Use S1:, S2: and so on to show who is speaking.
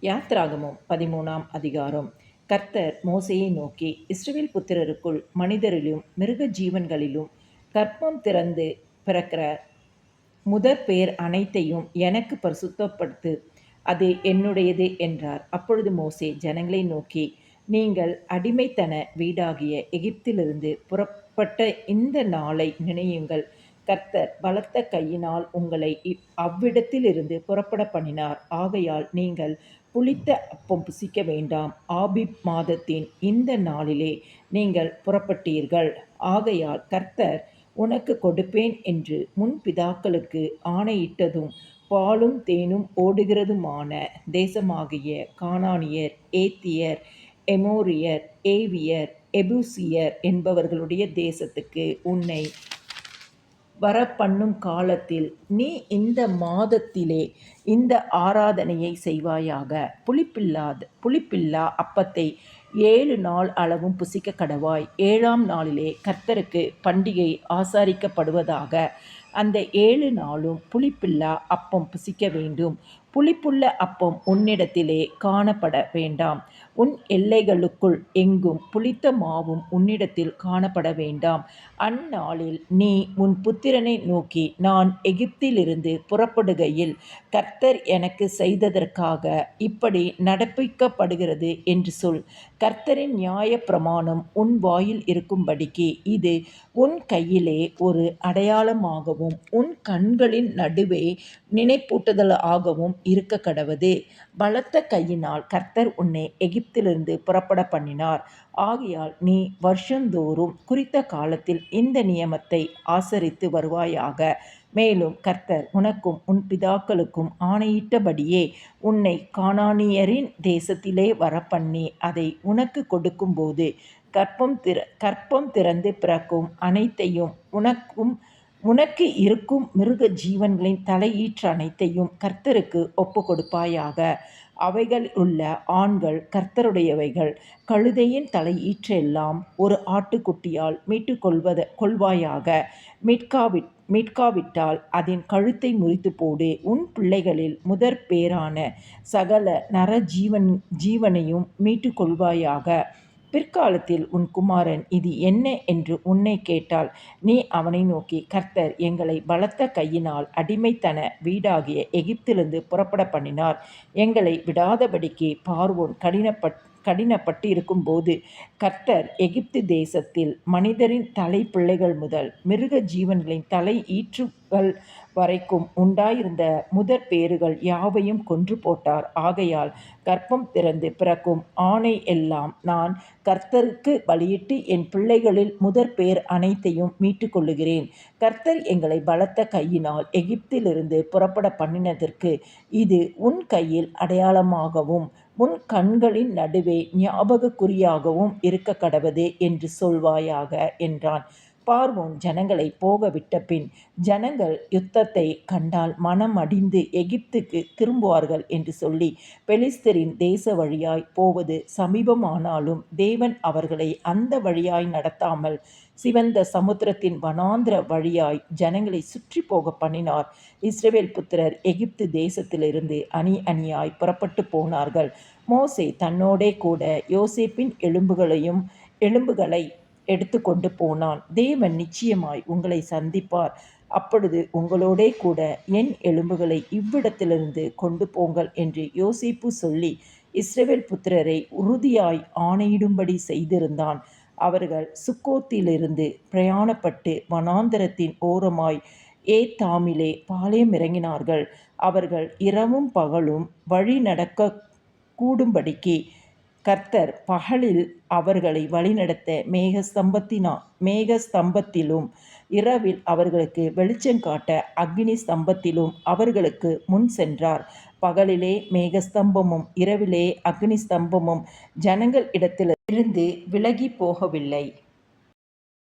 S1: யாத்ராகமம் 13ஆம் அதிகாரம். கர்த்தர் மோசேயை நோக்கி, இஸ்ரவேல் புத்திரருக்குள் மனிதரிலும் மிருக ஜீவன்களிலும் கர்ப்பம் திறந்து பிறக்கிற முதற் பேர் அனைத்தையும் எனக்கு பரிசுத்தப்படுத்து, அது என்னுடையது என்றார். அப்பொழுது மோசே ஜனங்களை நோக்கி, நீங்கள் அடிமைத்தன வீடாகிய எகிப்திலிருந்து புறப்பட்ட இந்த நாளை நினையுங்கள். கர்த்தர் பலத்த கையினால் உங்களை அவ்விடத்திலிருந்து புறப்பட பண்ணினார். ஆகையால் நீங்கள் புளித்த அப்பம் புசிக்க வேண்டாம். ஆபீப் மாதத்தின் இந்த நாளிலே நீங்கள் புறப்பட்டீர்கள். ஆகையால் கர்த்தர் உனக்கு கொடுப்பேன் என்று முன் பிதாக்களுக்கு ஆணையிட்டதும் பாலும் தேனும் ஓடுகிறதுமான தேசமாகிய கானானியர், ஏத்தியர், எமோரியர், ஏவியர், எபூசியர் என்பவர்களுடைய தேசத்துக்கு உன்னை வரப்பண்ணும் காலத்தில் நீ இந்த மாதத்திலே இந்த ஆராதனையை செய்வாயாக. புளிப்பில்லா அப்பத்தை 7 நாள் அளவும் புசிக்க கடவாய். 7ஆம் நாளிலே கர்த்தருக்கு பண்டிகை ஆசாரிக்கப்படுவதாக. அந்த 7 நாளும் புளிப்பில்லா அப்பம் புசிக்க வேண்டும். புளிப்புள்ள அப்பம் உன்னிடத்திலே காணப்பட வேண்டாம். உன் எல்லைகளுக்குள் எங்கும் புளித்த மாவும் உன்னிடத்தில் காணப்பட வேண்டாம். அந்நாளில் நீ உன் புத்திரனை நோக்கி, நான் எகிப்திலிருந்து புறப்படுகையில் கர்த்தர் எனக்கு செய்ததற்காக இப்படி நடப்பிக்கப்படுகிறது என்று சொல். கர்த்தரின் நியாயப்பிரமாணம் உன் வாயில் இருக்கும்படிக்கு இது உன் கையிலே ஒரு அடையாளமாகவும் உன் கண்களின் நடுவே நினைப்பூட்டுதலாகவும் இருக்க கடவது. பலத்த கையினால் கர்த்தர் உன்னை எகிப்திலிருந்து புறப்பட பண்ணினார். ஆகையால் நீ வருஷந்தோறும் குறித்த காலத்தில் இந்த நியமத்தை ஆசரித்து வருவாயாக. மேலும் கர்த்தர் உனக்கும் உன் பிதாக்களுக்கும் ஆணையிட்டபடியே உன்னை கானானியரின் தேசத்திலே வரப்பண்ணி அதை உனக்கு கொடுக்கும்போது கர்ப்பம் திறந்து பிறக்கும் அனைத்தையும் உனக்கு இருக்கும் மிருக ஜீவன்களின் தலையீற்று அனைத்தையும் கர்த்தருக்கு ஒப்பு கொடுப்பாயாக. அவைகள் உள்ள ஆண்கள் கர்த்தருடையவைகள். கழுதையின் தலையீற்றெல்லாம் ஒரு ஆட்டுக்குட்டியால் கொள்வாயாக. மீட்காவிட்டால் அதன் கழுத்தை முறித்து போடு. உன் பிள்ளைகளில் முதற் பேரான சகல ஜீவனையும் மீட்டு கொள்வாயாக. பிற்காலத்தில் உன் குமாரன் இது என்ன என்று உன்னை கேட்டால் நீ அவனை நோக்கி, கர்த்தர் எங்களை பலத்த கையினால் அடிமைத்தன வீடாகிய எகிப்திலிருந்து புறப்பட பண்ணினார். எங்களை விடாதபடிக்கு பார்வோன் கடினப்பட்டு இருக்கும்போது கர்த்தர் எகிப்து தேசத்தில் மனிதரின் தலை பிள்ளைகள் முதல் மிருக ஜீவன்களின் தலை ஈற்றுகள் வரைக்கும் உண்டாயிருந்த முதற் பேறுகள் யாவையும் கொன்று போட்டார். ஆகையால் கர்ப்பம் திறந்து பிறக்கும் ஆணை எல்லாம் நான் கர்த்தருக்கு பலியிட்டு என் பிள்ளைகளில் முதற் பேர் அனைத்தையும் மீட்டு கொள்ளுகிறேன். கர்த்தர் எங்களை பலத்த கையினால் எகிப்திலிருந்து புறப்பட பண்ணினதற்கு இது உன் கையில் அடையாளமாகவும் உன் கண்களின் நடுவே ஞாபக குறியாகவும் இருக்க கடவது என்று சொல்வாயாக என்றான். பார்வோன் ஜனங்களை போக விட்டபின் ஜனங்கள் யுத்தத்தை கண்டால் மனமடிந்து எகிப்துக்கு திரும்புவார்கள் என்று சொல்லி பெலிஸ்தரின் தேச வழியாய் போவது சமீபமானாலும் தேவன் அவர்களை அந்த வழியாய் நடத்தாமல் சிவந்த சமுத்திரத்தின் வனாந்திர வழியாய் ஜனங்களை சுற்றி போக பண்ணினார். இஸ்ரவேல் புத்திரர் எகிப்து தேசத்திலிருந்து அணியாய் புறப்பட்டு போனார்கள். மோசே தன்னோடே கூட யோசேப்பின் எலும்புகளை எடுத்து கொண்டு போனான். தேவன் நிச்சயமாய் உங்களை சந்திப்பார். அப்பொழுது உங்களோடே கூட என் எலும்புகளை இவ்விடத்திலிருந்து கொண்டு போங்கள் என்று யோசேப்பு சொல்லி இஸ்ரவேல் புத்திரரை உறுதியாய் ஆணையிடும்படி செய்திருந்தான். அவர்கள் சுக்கோத்திலிருந்து பிரயாணப்பட்டு வனாந்தரத்தின் ஓரமாய் ஏத்தாமிலே பாளையம் இறங்கினார்கள். அவர்கள் இரவும் பகலும் வழி நடக்க கூடும்படிக்கு கர்த்தர் பகலில் அவர்களை வழிநடத்த மேகஸ்தம்பத்திலும் இரவில் அவர்களுக்கு வெளிச்சங்காட்ட அக்கினி ஸ்தம்பத்திலும் அவர்களுக்கு முன் சென்றார். பகலிலே மேகஸ்தம்பமும் இரவிலே அக்கினி ஸ்தம்பமும் ஜனங்கள் இடத்திலிருந்து விலகி போகவில்லை.